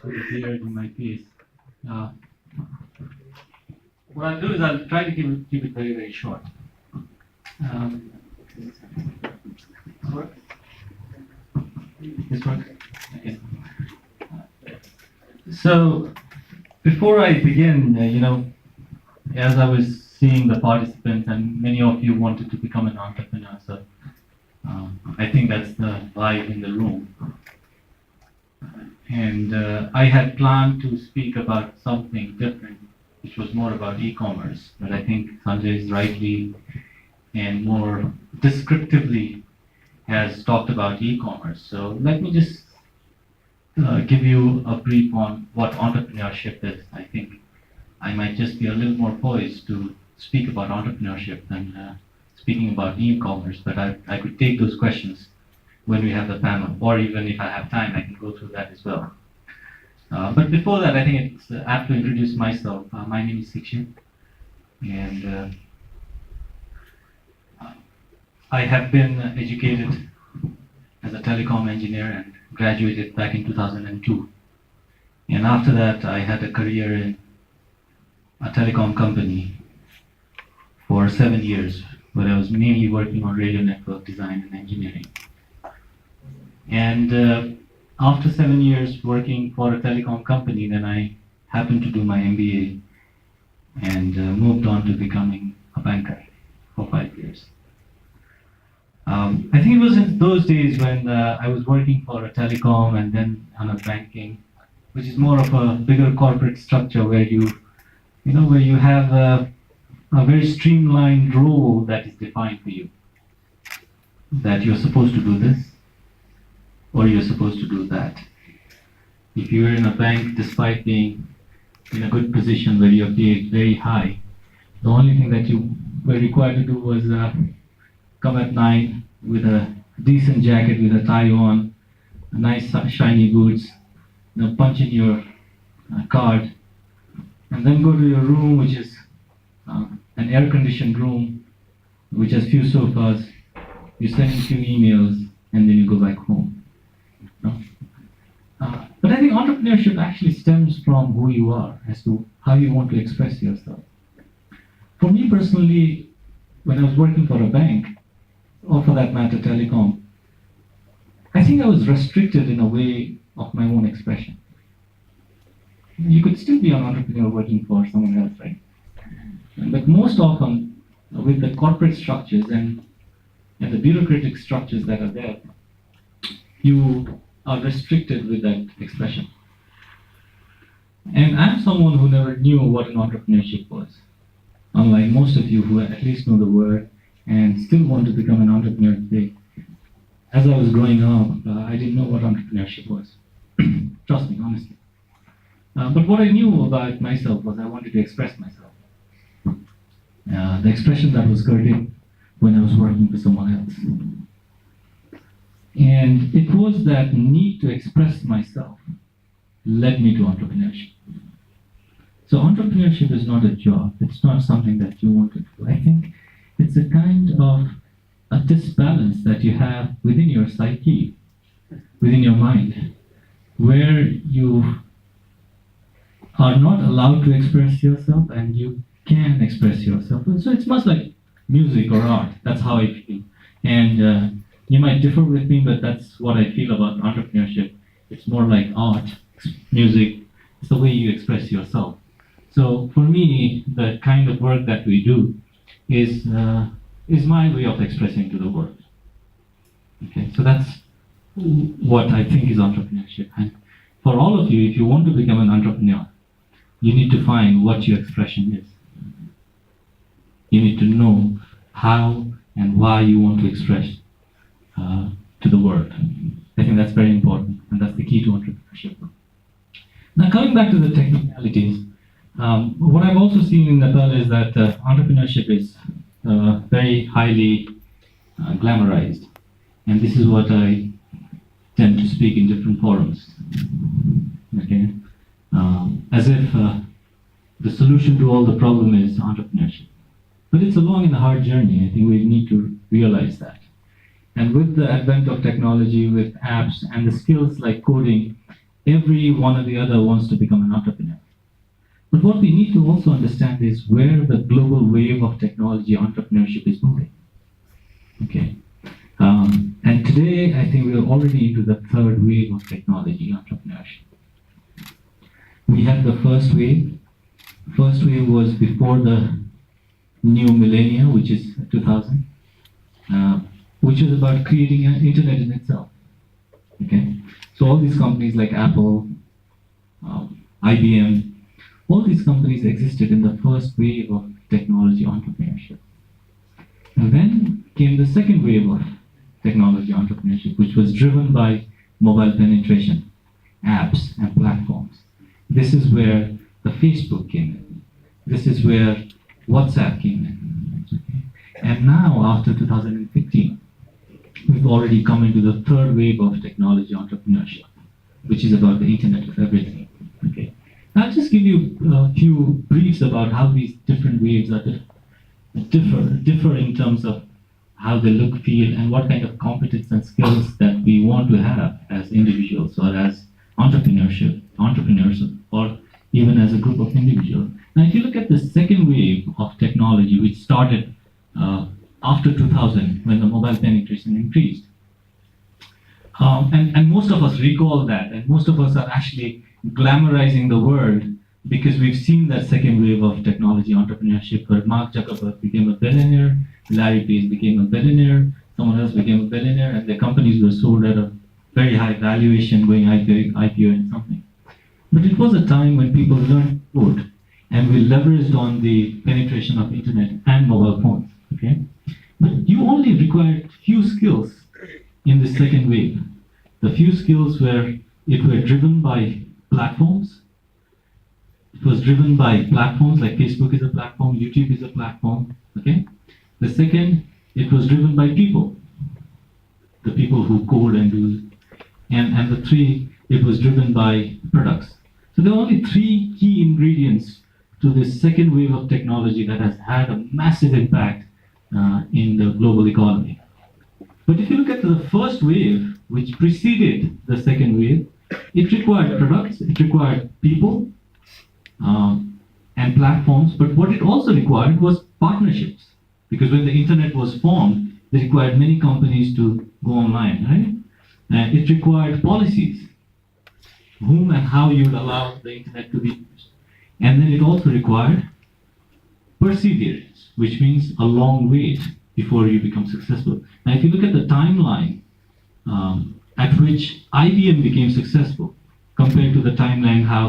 with the beard in my face. What I'll do is I'll try to keep it very, very short. This work? Okay. So, before I begin, as I was seeing the participants, and many of you wanted to become an entrepreneur, so I think that's the vibe in the room. And I had planned to speak about something different, which was more about e-commerce, but I think Sanjay is rightly and more descriptively has talked about e-commerce. So let me just give you a brief on what entrepreneurship is. I think I might just be a little more poised to speak about entrepreneurship than speaking about e-commerce, but I could take those questions when we have the panel, or even if I have time, I can go through that as well. But before that, I think it's apt to introduce myself. My name is Sixit, and I have been educated as a telecom engineer and graduated back in 2002. And after that, I had a career in a telecom company for 7 years, where I was mainly working on radio network design and engineering. And after 7 years working for a telecom company, then I happened to do my MBA and moved on to becoming a banker for 5 years. I think it was in those days when I was working for a telecom and then on a banking, which is more of a bigger corporate structure where you have a very streamlined role that is defined for you. That you're supposed to do this, or you're supposed to do that. If you're in a bank, despite being in a good position where you're paid very high, the only thing that you were required to do was come at 9 with a decent jacket with a tie on, nice shiny boots, punch in your card, and then go to your room, which is an air-conditioned room, which has few sofas. You send a few emails, and then you go back home. But I think entrepreneurship actually stems from who you are, as to how you want to express yourself. For me personally, when I was working for a bank, or for that matter telecom, I think I was restricted in a way of my own expression. You could still be an entrepreneur working for someone else, right? But most often, with the corporate structures and the bureaucratic structures that are there, you are restricted with that expression. And I'm someone who never knew what an entrepreneurship was. Unlike most of you who at least know the word and still want to become an entrepreneur today. As I was growing up, I didn't know what entrepreneurship was. Trust me, honestly. But what I knew about myself was I wanted to express myself. The expression that was curtailed when I was working for someone else. And it was that need to express myself led me to entrepreneurship. So entrepreneurship is not a job. It's not something that you want to do. I think it's a kind of a disbalance that you have within your psyche, within your mind, where you are not allowed to express yourself and you can express yourself. So it's much like music or art. That's how I feel. And you might differ with me, but that's what I feel about entrepreneurship. It's more like art, music. It's the way you express yourself. So for me, the kind of work that we do is my way of expressing to the world. Okay, so that's what I think is entrepreneurship. And for all of you, if you want to become an entrepreneur, you need to find what your expression is. You need to know how and why you want to express to the world. I think that's very important, and that's the key to entrepreneurship. Now, coming back to the technicalities, what I've also seen in Nepal is that entrepreneurship is very highly glamorized, and this is what I tend to speak in different forums. Okay, as if the solution to all the problem is entrepreneurship, but it's a long and hard journey. I think we need to realize that. And with the advent of technology, with apps and the skills like coding, every one or the other wants to become an entrepreneur. But what we need to also understand is where the global wave of technology entrepreneurship is moving. Okay. And today, I think we are already into the third wave of technology entrepreneurship. We had the first wave. First wave was before the new millennia, which is 2000, which was about creating an internet in itself. Okay, so all these companies like Apple, IBM, all these companies existed in the first wave of technology entrepreneurship. And then came the second wave of technology entrepreneurship, which was driven by mobile penetration, apps and platforms. This is where the Facebook came in. This is where WhatsApp came in. Okay? And now, after 2015, we've already come into the third wave of technology entrepreneurship, which is about the Internet of Everything. Okay? I'll just give you a few briefs about how these different waves are differ in terms of how they look, feel, and what kind of competence and skills that we want to have as individuals or as entrepreneurs, or even as a group of individuals. Now, if you look at the second wave of technology, which started after 2000, when the mobile penetration increased, and most of us recall that, and most of us are actually glamorizing the word because we've seen that second wave of technology entrepreneurship where Mark Zuckerberg became a billionaire, Larry Page became a billionaire, someone else became a billionaire, and their companies were sold at a very high valuation, going IPO and something. But it was a time when people learned code, and we leveraged on the penetration of internet and mobile phones. Okay, but you only required few skills in the second wave. The few skills were driven by platforms. It was driven by platforms like Facebook is a platform, YouTube is a platform. Okay. The second, it was driven by people, the people who code and do, and the three, it was driven by products. So there are only three key ingredients to this second wave of technology that has had a massive impact in the global economy. But if you look at the first wave, which preceded the second wave, it required products, it required people, and platforms, but what it also required was partnerships. Because when the internet was formed, it required many companies to go online, right? It required policies, whom and how you would allow the internet to be used. And then it also required perseverance, which means a long wait before you become successful. Now, if you look at the timeline at which IBM became successful compared to the timeline how